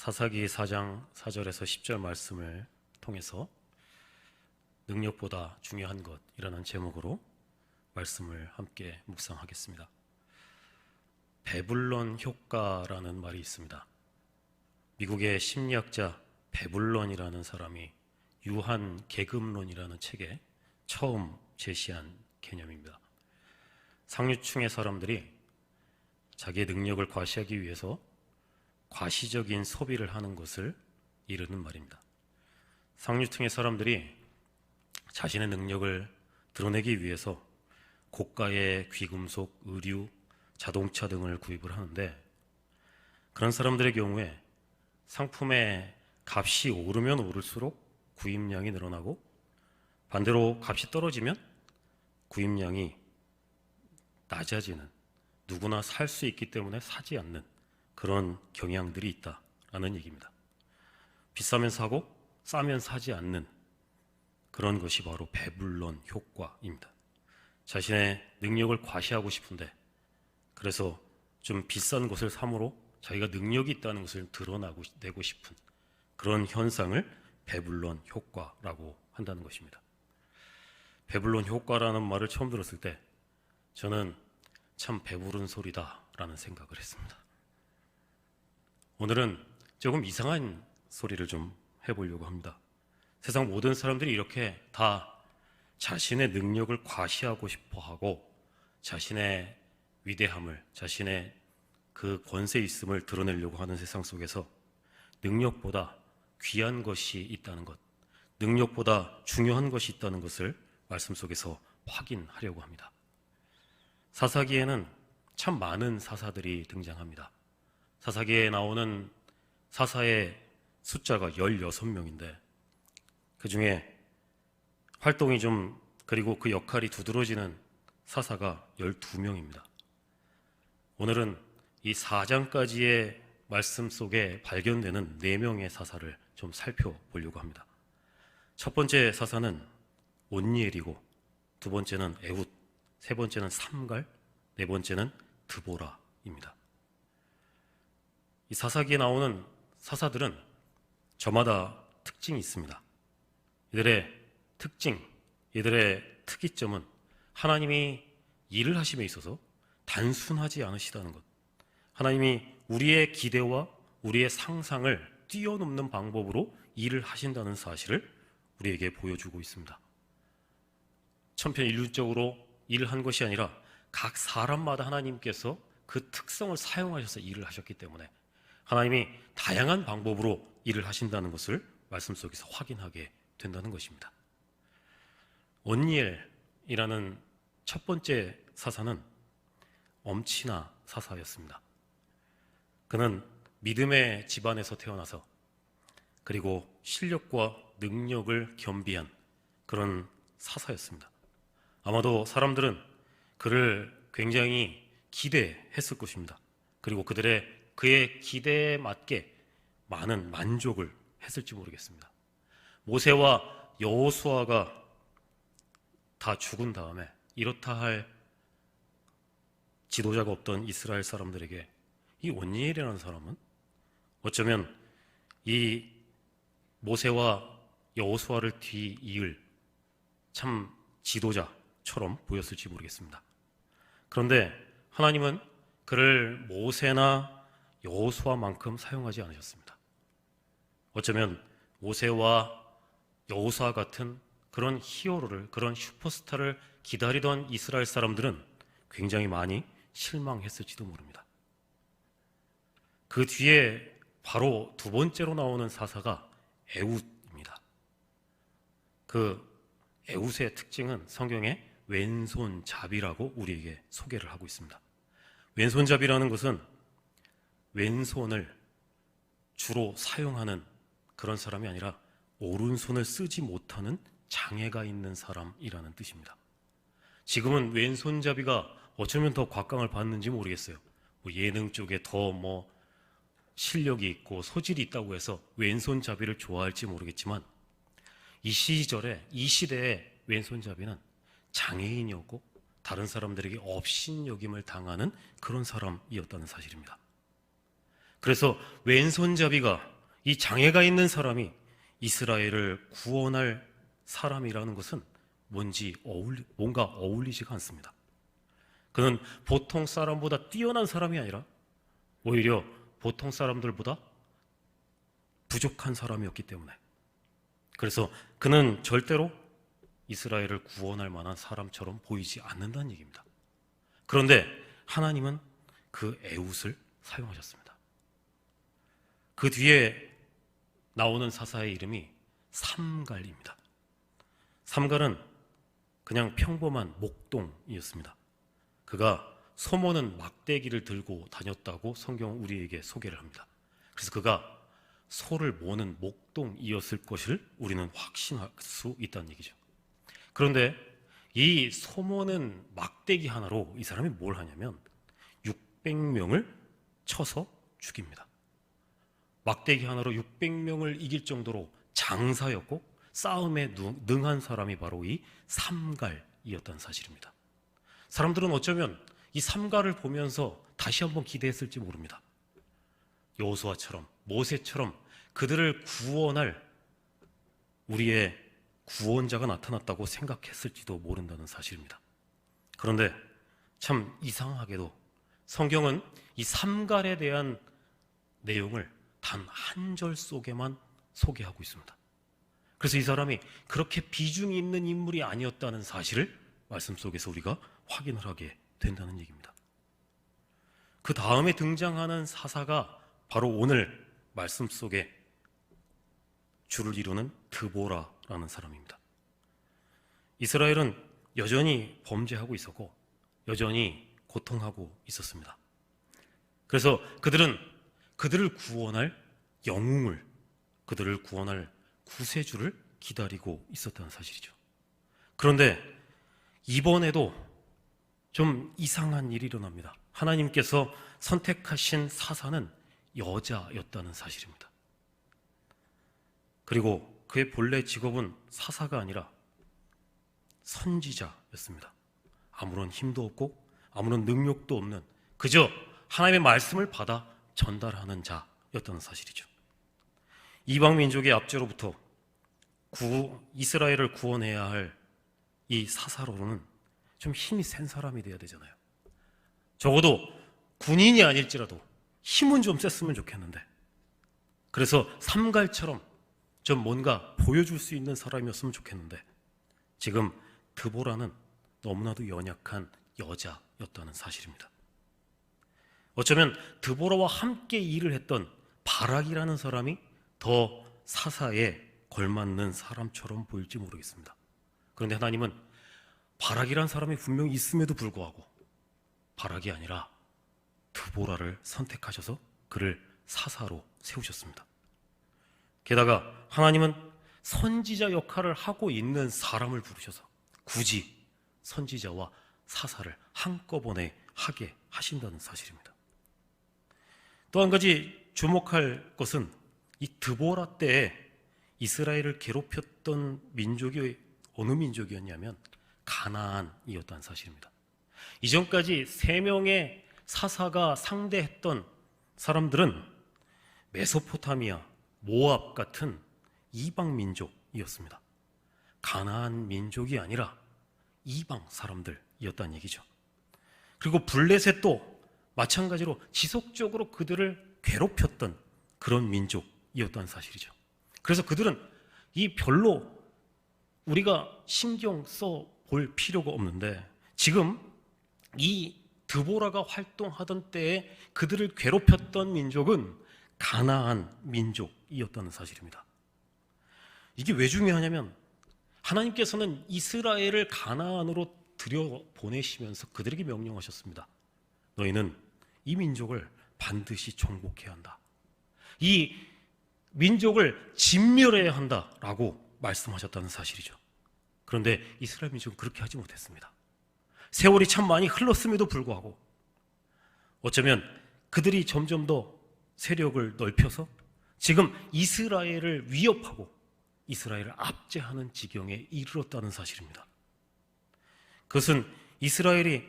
사사기 4장 4절에서 10절 말씀을 통해서 능력보다 중요한 것이라는 제목으로 말씀을 함께 묵상하겠습니다. 배불런 효과라는 말이 있습니다. 미국의 심리학자 배불런이라는 사람이 유한 계급론이라는 책에 처음 제시한 개념입니다. 상류층의 사람들이 자기의 능력을 과시하기 위해서 과시적인 소비를 하는 것을 이르는 말입니다. 상류층의 사람들이 자신의 능력을 드러내기 위해서 고가의 귀금속, 의류, 자동차 등을 구입을 하는데, 그런 사람들의 경우에 상품의 값이 오르면 오를수록 구입량이 늘어나고, 반대로 값이 떨어지면 구입량이 낮아지는, 누구나 살 수 있기 때문에 사지 않는 그런 경향들이 있다라는 얘기입니다. 비싸면 사고 싸면 사지 않는 그런 것이 바로 배불런 효과입니다. 자신의 능력을 과시하고 싶은데, 그래서 좀 비싼 것을 삼으로 자기가 능력이 있다는 것을 드러내고 싶은 그런 현상을 배불런 효과라고 한다는 것입니다. 배불런 효과라는 말을 처음 들었을 때 저는 참 배부른 소리다라는 생각을 했습니다. 오늘은 조금 이상한 소리를 좀 해보려고 합니다. 세상 모든 사람들이 이렇게 다 자신의 능력을 과시하고 싶어하고 자신의 위대함을, 자신의 그 권세 있음을 드러내려고 하는 세상 속에서 능력보다 귀한 것이 있다는 것, 능력보다 중요한 것이 있다는 것을 말씀 속에서 확인하려고 합니다. 사사기에는 참 많은 사사들이 등장합니다. 사사기에 나오는 사사의 숫자가 16명인데 그 중에 활동이 그리고 그 역할이 두드러지는 사사가 12명입니다. 오늘은 이 4장까지의 말씀 속에 발견되는 4명의 사사를 좀 살펴보려고 합니다. 첫 번째 사사는 온니엘이고, 두 번째는 에훗, 세 번째는 삼갈, 네 번째는 드보라입니다. 이 사사기에 나오는 사사들은 저마다 특징이 있습니다. 이들의 특징, 이들의 특이점은 하나님이 일을 하심에 있어서 단순하지 않으시다는 것, 하나님이 우리의 기대와 우리의 상상을 뛰어넘는 방법으로 일을 하신다는 사실을 우리에게 보여주고 있습니다. 천편일률적으로 일을 한 것이 아니라 각 사람마다 하나님께서 그 특성을 사용하셔서 일을 하셨기 때문에 하나님이 다양한 방법으로 일을 하신다는 것을 말씀 속에서 확인하게 된다는 것입니다. 온니엘이라는 첫 번째 사사는 엄친아 사사였습니다. 그는 믿음의 집안에서 태어나서 그리고 실력과 능력을 겸비한 그런 사사였습니다. 아마도 사람들은 그를 굉장히 기대했을 것입니다. 그리고 그의 기대에 맞게 많은 만족을 했을지 모르겠습니다. 모세와 여호수아가 다 죽은 다음에 이렇다 할 지도자가 없던 이스라엘 사람들에게 이 온니엘이라는 사람은 어쩌면 이 모세와 여호수아를 뒤이을 참 지도자처럼 보였을지 모르겠습니다. 그런데 하나님은 그를 모세나 여호수아만큼 사용하지 않으셨습니다. 어쩌면 모세와 여호수아 같은 그런 히어로를, 그런 슈퍼스타를 기다리던 이스라엘 사람들은 굉장히 많이 실망했을지도 모릅니다. 그 뒤에 바로 두 번째로 나오는 사사가 에훗입니다. 그 에훗의 특징은 성경에 왼손잡이라고 우리에게 소개를 하고 있습니다. 왼손잡이라는 것은 왼손을 주로 사용하는 그런 사람이 아니라 오른손을 쓰지 못하는 장애가 있는 사람이라는 뜻입니다. 지금은 왼손잡이가 어쩌면 더 곽강을 받는지 모르겠어요. 예능 쪽에 더 실력이 있고 소질이 있다고 해서 왼손잡이를 좋아할지 모르겠지만 이 시대의 왼손잡이는 장애인이었고 다른 사람들에게 업신여김을 당하는 그런 사람이었다는 사실입니다. 그래서 왼손잡이가 이 장애가 있는 사람이 이스라엘을 구원할 사람이라는 것은 뭔가 어울리지가 않습니다. 그는 보통 사람보다 뛰어난 사람이 아니라 오히려 보통 사람들보다 부족한 사람이었기 때문에, 그래서 그는 절대로 이스라엘을 구원할 만한 사람처럼 보이지 않는다는 얘기입니다. 그런데 하나님은 그 에훗을 사용하셨습니다. 그 뒤에 나오는 사사의 이름이 삼갈입니다. 삼갈은 그냥 평범한 목동이었습니다. 그가 소모는 막대기를 들고 다녔다고 성경은 우리에게 소개를 합니다. 그래서 그가 소를 모는 목동이었을 것을 우리는 확신할 수 있다는 얘기죠. 그런데 이 소모는 막대기 하나로 이 사람이 뭘 하냐면 600명을 쳐서 죽입니다. 막대기 하나로 600명을 이길 정도로 장사였고 싸움에 능한 사람이 바로 이 삼갈이었다는 사실입니다. 사람들은 어쩌면 이 삼갈을 보면서 다시 한번 기대했을지 모릅니다. 여호수아처럼 모세처럼 그들을 구원할 우리의 구원자가 나타났다고 생각했을지도 모른다는 사실입니다. 그런데 참 이상하게도 성경은 이 삼갈에 대한 내용을 단 한 절 속에만 소개하고 있습니다. 그래서 이 사람이 그렇게 비중이 있는 인물이 아니었다는 사실을 말씀 속에서 우리가 확인을 하게 된다는 얘기입니다. 그 다음에 등장하는 사사가 바로 오늘 말씀 속에 주를 이루는 드보라라는 사람입니다. 이스라엘은 여전히 범죄하고 있었고 여전히 고통하고 있었습니다. 그래서 그들을 구원할 영웅을, 그들을 구원할 구세주를 기다리고 있었다는 사실이죠. 그런데 이번에도 좀 이상한 일이 일어납니다. 하나님께서 선택하신 사사는 여자였다는 사실입니다. 그리고 그의 본래 직업은 사사가 아니라 선지자였습니다. 아무런 힘도 없고 아무런 능력도 없는 그저 하나님의 말씀을 받아 전달하는 자였다는 사실이죠. 이방 민족의 압제로부터 이스라엘을 구원해야 할 이 사사로는 좀 힘이 센 사람이 돼야 되잖아요. 적어도 군인이 아닐지라도 힘은 좀 셌으면 좋겠는데, 그래서 삼갈처럼 좀 뭔가 보여줄 수 있는 사람이었으면 좋겠는데, 지금 드보라는 너무나도 연약한 여자였다는 사실입니다. 어쩌면 드보라와 함께 일을 했던 바락이라는 사람이 더 사사에 걸맞는 사람처럼 보일지 모르겠습니다. 그런데 하나님은 바락이라는 사람이 분명히 있음에도 불구하고 바락이 아니라 드보라를 선택하셔서 그를 사사로 세우셨습니다. 게다가 하나님은 선지자 역할을 하고 있는 사람을 부르셔서 굳이 선지자와 사사를 한꺼번에 하게 하신다는 사실입니다. 또 한 가지 주목할 것은 이 드보라 때에 이스라엘을 괴롭혔던 민족이 어느 민족이었냐면 가나안이었다는 사실입니다. 이전까지 3명의 사사가 상대했던 사람들은 메소포타미아, 모압 같은 이방 민족이었습니다. 가나안 민족이 아니라 이방 사람들이었다는 얘기죠. 그리고 블레셋도 마찬가지로 지속적으로 그들을 괴롭혔던 그런 민족이었다는 사실이죠. 그래서 그들은 이 별로 우리가 신경 써 볼 필요가 없는데, 지금 이 드보라가 활동하던 때에 그들을 괴롭혔던 민족은 가나안 민족이었다는 사실입니다. 이게 왜 중요하냐면 하나님께서는 이스라엘을 가나안으로 들여보내시면서 그들에게 명령하셨습니다. 너희는 이 민족을 반드시 정복해야 한다. 이 민족을 진멸해야 한다라고 말씀하셨다는 사실이죠. 그런데 이스라엘 민족은 그렇게 하지 못했습니다. 세월이 참 많이 흘렀음에도 불구하고 어쩌면 그들이 점점 더 세력을 넓혀서 지금 이스라엘을 위협하고 이스라엘을 압제하는 지경에 이르렀다는 사실입니다. 그것은 이스라엘이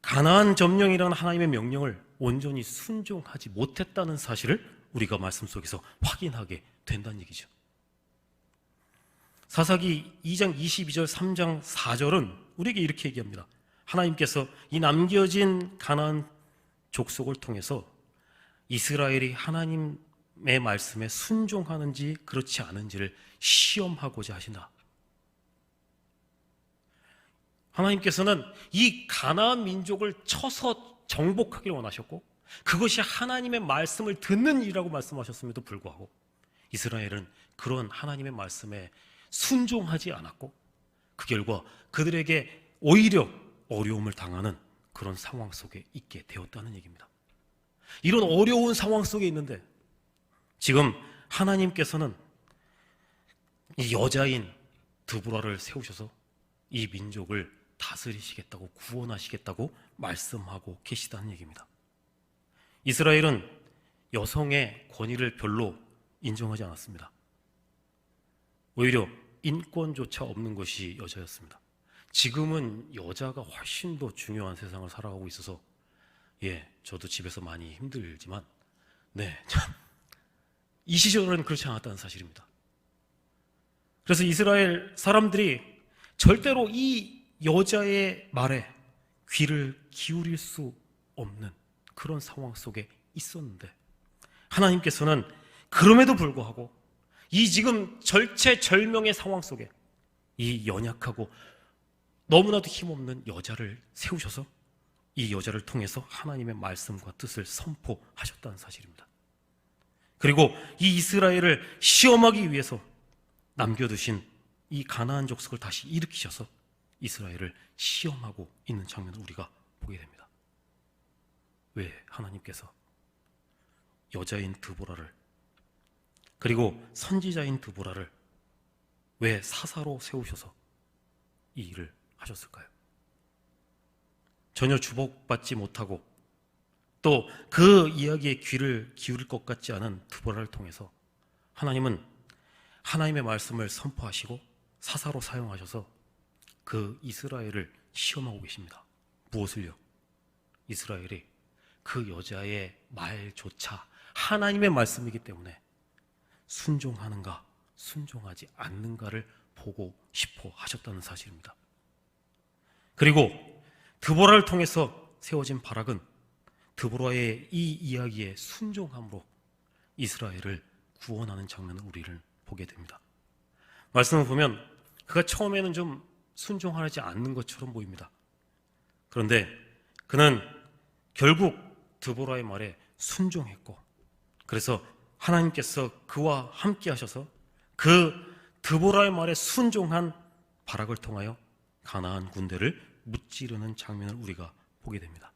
가나안 점령이라는 하나님의 명령을 온전히 순종하지 못했다는 사실을 우리가 말씀 속에서 확인하게 된다는 얘기죠. 사사기 2장 22절, 3장 4절은 우리에게 이렇게 얘기합니다. 하나님께서 이 남겨진 가나안 족속을 통해서 이스라엘이 하나님의 말씀에 순종하는지 그렇지 않은지를 시험하고자 하신다. 하나님께서는 이 가나안 민족을 쳐서 정복하기를 원하셨고 그것이 하나님의 말씀을 듣는 일이라고 말씀하셨음에도 불구하고 이스라엘은 그런 하나님의 말씀에 순종하지 않았고 그 결과 그들에게 오히려 어려움을 당하는 그런 상황 속에 있게 되었다는 얘기입니다. 이런 어려운 상황 속에 있는데 지금 하나님께서는 이 여자인 드보라를 세우셔서 이 민족을 다스리시겠다고 구원하시겠다고 말씀하고 계시다는 얘기입니다. 이스라엘은 여성의 권위를 별로 인정하지 않았습니다. 오히려 인권조차 없는 것이 여자였습니다. 지금은 여자가 훨씬 더 중요한 세상을 살아가고 있어서 저도 집에서 많이 힘들지만 이 시절은 그렇지 않았다는 사실입니다. 그래서 이스라엘 사람들이 절대로 이 여자의 말에 귀를 기울일 수 없는 그런 상황 속에 있었는데 하나님께서는 그럼에도 불구하고 이 지금 절체절명의 상황 속에 이 연약하고 너무나도 힘없는 여자를 세우셔서 이 여자를 통해서 하나님의 말씀과 뜻을 선포하셨다는 사실입니다. 그리고 이 이스라엘을 시험하기 위해서 남겨두신 이 가나안 족속을 다시 일으키셔서 이스라엘을 시험하고 있는 장면을 우리가 보게 됩니다. 왜 하나님께서 여자인 드보라를 그리고 선지자인 드보라를 왜 사사로 세우셔서 이 일을 하셨을까요? 전혀 주목받지 못하고 또 그 이야기에 귀를 기울일 것 같지 않은 드보라를 통해서 하나님은 하나님의 말씀을 선포하시고 사사로 사용하셔서 그 이스라엘을 시험하고 계십니다. 무엇을요? 이스라엘이 그 여자의 말조차 하나님의 말씀이기 때문에 순종하는가 순종하지 않는가를 보고 싶어 하셨다는 사실입니다. 그리고 드보라를 통해서 세워진 바락은 드보라의 이 이야기에 순종함으로 이스라엘을 구원하는 장면을 우리를 보게 됩니다. 말씀을 보면 그가 처음에는 좀 순종하지 않는 것처럼 보입니다. 그런데 그는 결국 드보라의 말에 순종했고 그래서 하나님께서 그와 함께 하셔서 그 드보라의 말에 순종한 바락을 통하여 가나안 군대를 무찌르는 장면을 우리가 보게 됩니다.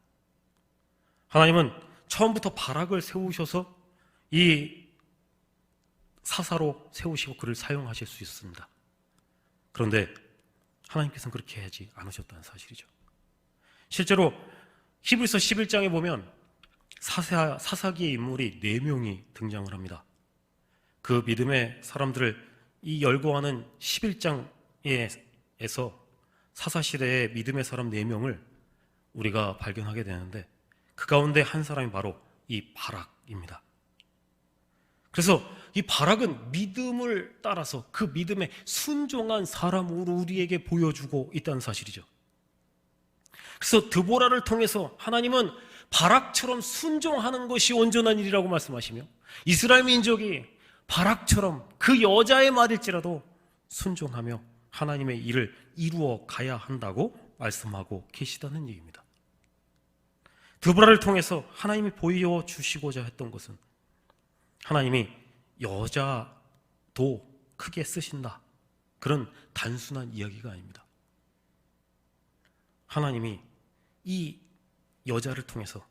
하나님은 처음부터 바락을 세우셔서 이 사사로 세우시고 그를 사용하실 수 있습니다. 그런데 하나님께서는 그렇게 하지 않으셨다는 사실이죠. 실제로 히브리서 11장에 보면 사사기의 인물이 4명이 등장을 합니다. 그 믿음의 사람들을 이 열거하는 11장에서 사사시대의 믿음의 사람 4명을 우리가 발견하게 되는데 그 가운데 한 사람이 바로 이 바락입니다. 그래서 이 바락은 믿음을 따라서 그 믿음에 순종한 사람으로 우리에게 보여주고 있다는 사실이죠. 그래서 드보라를 통해서 하나님은 바락처럼 순종하는 것이 온전한 일이라고 말씀하시며 이스라엘 민족이 바락처럼 그 여자의 말일지라도 순종하며 하나님의 일을 이루어 가야 한다고 말씀하고 계시다는 얘기입니다. 드보라를 통해서 하나님이 보여주시고자 했던 것은 하나님이 여자도 크게 쓰신다, 그런 단순한 이야기가 아닙니다. 하나님이 이 여자를 통해서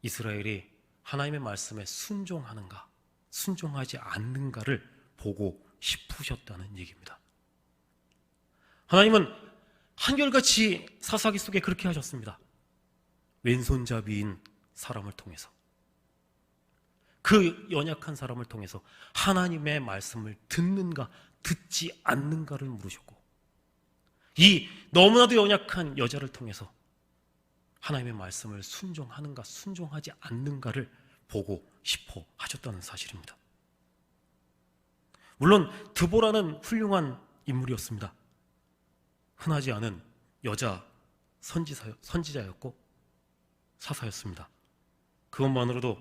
이스라엘이 하나님의 말씀에 순종하는가 순종하지 않는가를 보고 싶으셨다는 얘기입니다. 하나님은 한결같이 사사기 속에 그렇게 하셨습니다. 왼손잡이인 사람을 통해서, 그 연약한 사람을 통해서 하나님의 말씀을 듣는가 듣지 않는가를 물으셨고, 이 너무나도 연약한 여자를 통해서 하나님의 말씀을 순종하는가 순종하지 않는가를 보고 싶어 하셨다는 사실입니다. 물론 드보라는 훌륭한 인물이었습니다. 흔하지 않은 여자 선지자였고 사사였습니다. 그것만으로도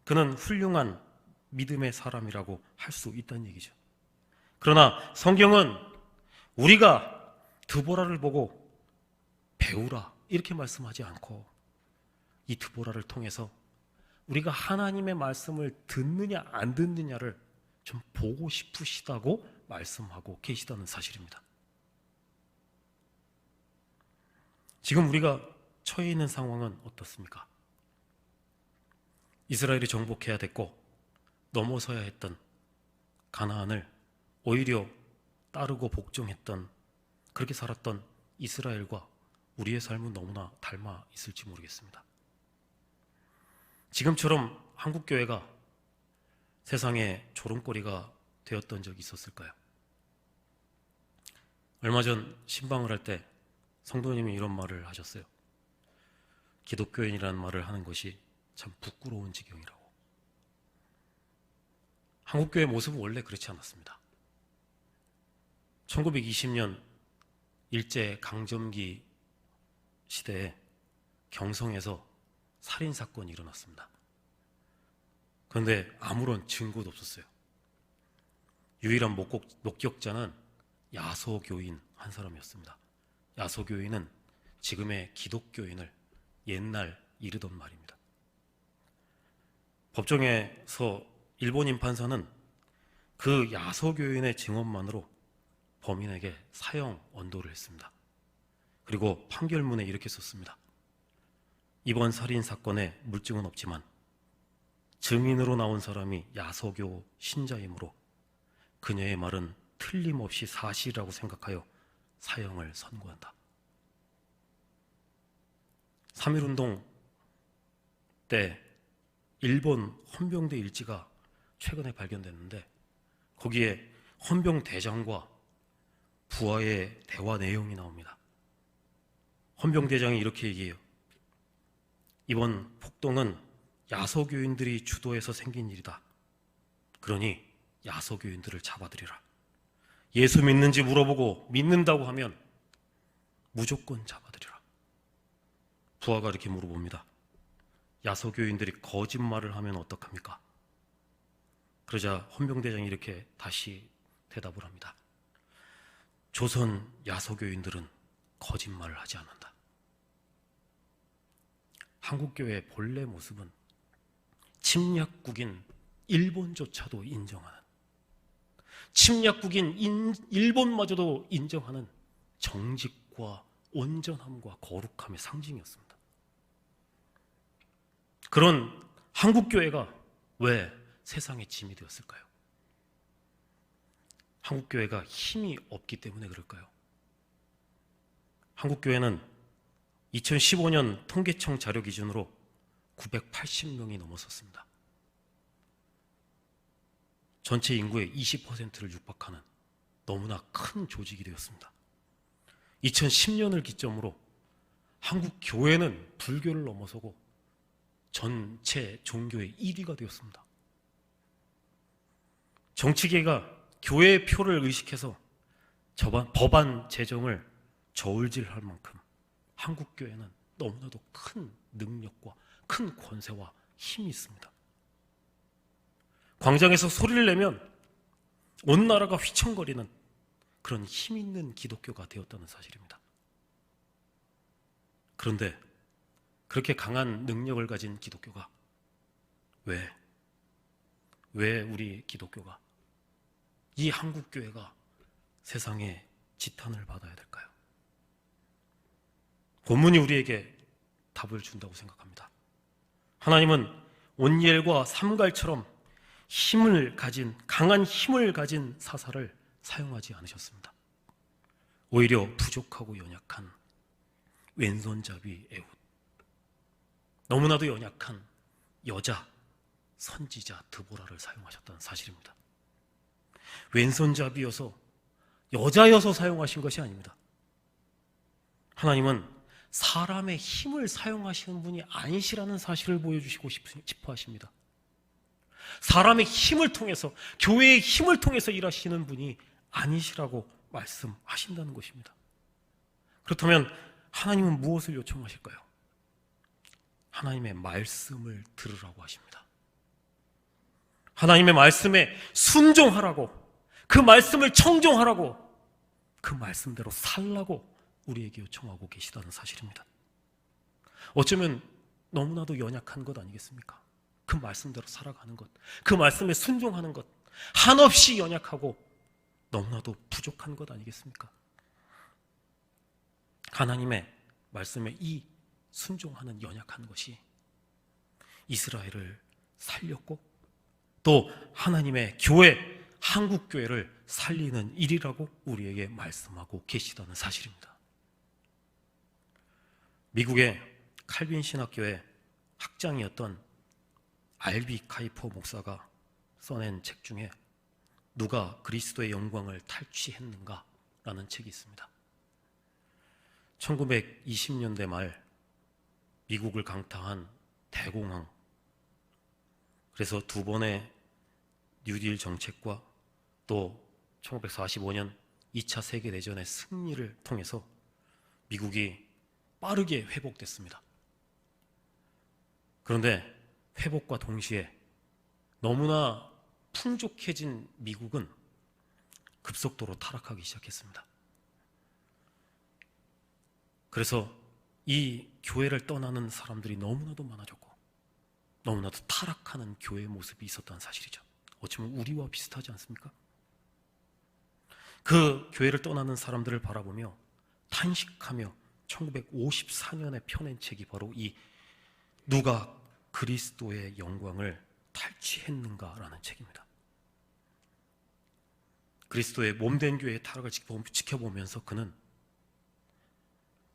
그는 훌륭한 믿음의 사람이라고 할 수 있다는 얘기죠. 그러나 성경은 우리가 드보라를 보고 배우라 이렇게 말씀하지 않고 이 드보라를 통해서 우리가 하나님의 말씀을 듣느냐 안 듣느냐를 좀 보고 싶으시다고 말씀하고 계시다는 사실입니다. 지금 우리가 처해 있는 상황은 어떻습니까? 이스라엘이 정복해야 됐고 넘어서야 했던 가나안을 오히려 따르고 복종했던, 그렇게 살았던 이스라엘과 우리의 삶은 너무나 닮아 있을지 모르겠습니다. 지금처럼 한국교회가 세상의 조롱거리가 되었던 적이 있었을까요? 얼마 전 신방을 할 때 성도님이 이런 말을 하셨어요. 기독교인이라는 말을 하는 것이 참 부끄러운 지경이라고. 한국교회 모습은 원래 그렇지 않았습니다. 1920년 일제강점기 시대에 경성에서 살인사건이 일어났습니다. 그런데 아무런 증거도 없었어요. 유일한 목격자는 야소교인 한 사람이었습니다. 야소교인은 지금의 기독교인을 옛날 이르던 말입니다. 법정에서 일본인 판사는 그 야소교인의 증언만으로 범인에게 사형 언도를 했습니다. 그리고 판결문에 이렇게 썼습니다. 이번 살인사건에 물증은 없지만 증인으로 나온 사람이 야소교 신자이므로 그녀의 말은 틀림없이 사실이라고 생각하여 사형을 선고한다. 3.1운동 때 일본 헌병대 일지가 최근에 발견됐는데 거기에 헌병대장과 부하의 대화 내용이 나옵니다. 헌병대장이 이렇게 얘기해요. 이번 폭동은 야소교인들이 주도해서 생긴 일이다. 그러니 야소교인들을 잡아들이라. 예수 믿는지 물어보고 믿는다고 하면 무조건 잡아들이라. 부하가 이렇게 물어봅니다. 야소교인들이 거짓말을 하면 어떡합니까? 그러자 헌병대장이 이렇게 다시 대답을 합니다. 조선 야소교인들은 거짓말을 하지 않는다. 한국교회의 본래 모습은 침략국인 일본조차도 인정하는, 침략국인 일본마저도 인정하는 정직과 온전함과 거룩함의 상징이었습니다. 그런 한국교회가 왜 세상의 짐이 되었을까요? 한국교회가 힘이 없기 때문에 그럴까요? 한국교회는 2015년 통계청 자료 기준으로 980명이 넘어섰습니다. 전체 인구의 20%를 육박하는 너무나 큰 조직이 되었습니다. 2010년을 기점으로 한국 교회는 불교를 넘어서고 전체 종교의 1위가 되었습니다. 정치계가 교회의 표를 의식해서 법안 제정을 저울질할 만큼 한국 교회는 너무나도 큰 능력과 큰 권세와 힘이 있습니다. 광장에서 소리를 내면 온 나라가 휘청거리는 그런 힘 있는 기독교가 되었다는 사실입니다. 그런데 그렇게 강한 능력을 가진 기독교가 왜 우리 기독교가, 이 한국교회가 세상에 지탄을 받아야 될까요? 본문이 우리에게 답을 준다고 생각합니다. 하나님은 온니엘과 삼갈처럼 강한 힘을 가진 사사를 사용하지 않으셨습니다. 오히려 부족하고 연약한 왼손잡이 에훗, 너무나도 연약한 여자 선지자 드보라를 사용하셨다는 사실입니다. 왼손잡이여서 여자여서 사용하신 것이 아닙니다. 하나님은 사람의 힘을 사용하시는 분이 아니시라는 사실을 보여주시고 싶어 하십니다. 사람의 힘을 통해서, 교회의 힘을 통해서 일하시는 분이 아니시라고 말씀하신다는 것입니다. 그렇다면 하나님은 무엇을 요청하실까요? 하나님의 말씀을 들으라고 하십니다. 하나님의 말씀에 순종하라고, 그 말씀을 청종하라고, 그 말씀대로 살라고 우리에게 요청하고 계시다는 사실입니다. 어쩌면 너무나도 연약한 것 아니겠습니까? 그 말씀대로 살아가는 것, 그 말씀에 순종하는 것, 한없이 연약하고 너무나도 부족한 것 아니겠습니까? 하나님의 말씀에 이 순종하는 연약한 것이 이스라엘을 살렸고 또 하나님의 교회, 한국교회를 살리는 일이라고 우리에게 말씀하고 계시다는 사실입니다. 미국의 칼빈 신학교의 학장이었던 알비 카이퍼 목사가 써낸 책 중에 누가 그리스도의 영광을 탈취했는가? 라는 책이 있습니다. 1920년대 말 미국을 강타한 대공황, 그래서 두 번의 뉴딜 정책과 또 1945년 2차 세계대전의 승리를 통해서 미국이 빠르게 회복됐습니다. 그런데 회복과 동시에 너무나 풍족해진 미국은 급속도로 타락하기 시작했습니다. 그래서 이 교회를 떠나는 사람들이 너무나도 많아졌고 너무나도 타락하는 교회의 모습이 있었다는 사실이죠. 어쩌면 우리와 비슷하지 않습니까? 그 교회를 떠나는 사람들을 바라보며 탄식하며 1954년에 펴낸 책이 바로 이 누가 그리스도의 영광을 탈취했는가라는 책입니다. 그리스도의 몸된 교회의 타락을 지켜보면서 그는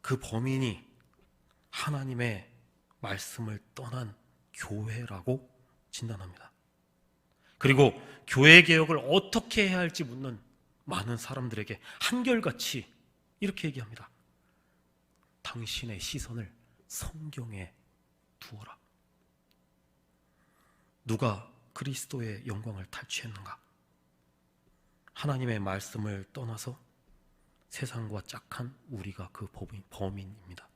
그 범인이 하나님의 말씀을 떠난 교회라고 진단합니다. 그리고 교회 개혁을 어떻게 해야 할지 묻는 많은 사람들에게 한결같이 이렇게 얘기합니다. 당신의 시선을 성경에 두어라. 누가 그리스도의 영광을 탈취했는가? 하나님의 말씀을 떠나서 세상과 짝한 우리가 그 범인입니다.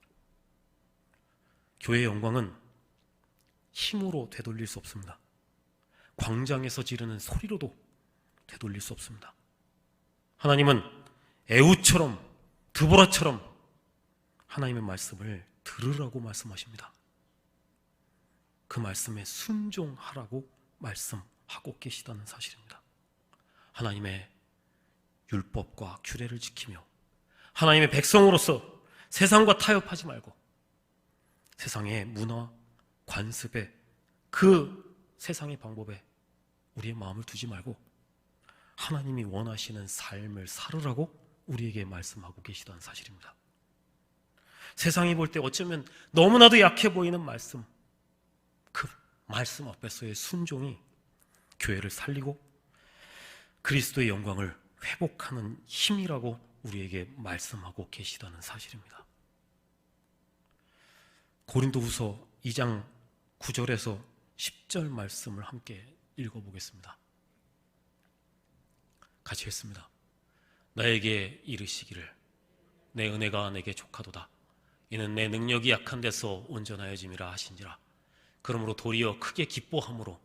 교회의 영광은 힘으로 되돌릴 수 없습니다. 광장에서 지르는 소리로도 되돌릴 수 없습니다. 하나님은 에우처럼 드보라처럼 하나님의 말씀을 들으라고 말씀하십니다. 그 말씀에 순종하라고 말씀하고 계시다는 사실입니다. 하나님의 율법과 규례를 지키며 하나님의 백성으로서 세상과 타협하지 말고 세상의 문화, 관습에 그 세상의 방법에 우리의 마음을 두지 말고 하나님이 원하시는 삶을 살으라고 우리에게 말씀하고 계시다는 사실입니다. 세상이 볼 때 어쩌면 너무나도 약해 보이는 말씀, 그 말씀 앞에서의 순종이 교회를 살리고 그리스도의 영광을 회복하는 힘이라고 우리에게 말씀하고 계시다는 사실입니다. 고린도후서 2장 9절에서 10절 말씀을 함께 읽어보겠습니다. 같이 했습니다. 나에게 이르시기를 내 은혜가 내게 족하도다. 이는 내 능력이 약한 데서 온전하여짐이라 하신지라. 그러므로 도리어 크게 기뻐함으로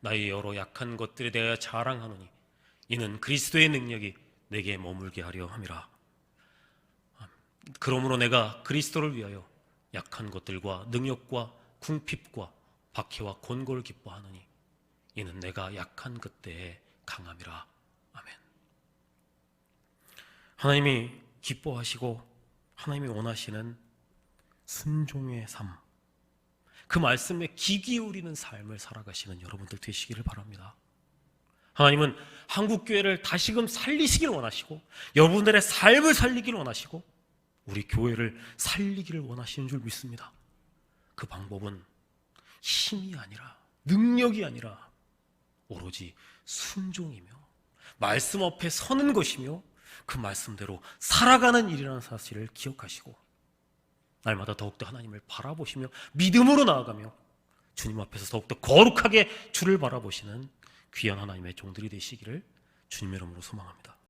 나의 여러 약한 것들에 대하여 자랑하노니 이는 그리스도의 능력이 내게 머물게 하려 함이라. 그러므로 내가 그리스도를 위하여 약한 것들과 능력과 궁핍과 박해와 곤고를 기뻐하노니 이는 내가 약한 그때에 강함이라. 아멘. 하나님이 기뻐하시고 하나님이 원하시는 순종의 삶, 그 말씀에 귀 기울이는 삶을 살아가시는 여러분들 되시기를 바랍니다. 하나님은 한국교회를 다시금 살리시길 원하시고 여러분들의 삶을 살리기를 원하시고 우리 교회를 살리기를 원하시는 줄 믿습니다. 그 방법은 힘이 아니라 능력이 아니라 오로지 순종이며 말씀 앞에 서는 것이며 그 말씀대로 살아가는 일이라는 사실을 기억하시고 날마다 더욱더 하나님을 바라보시며 믿음으로 나아가며 주님 앞에서 더욱더 거룩하게 주를 바라보시는 귀한 하나님의 종들이 되시기를 주님의 이름으로 소망합니다.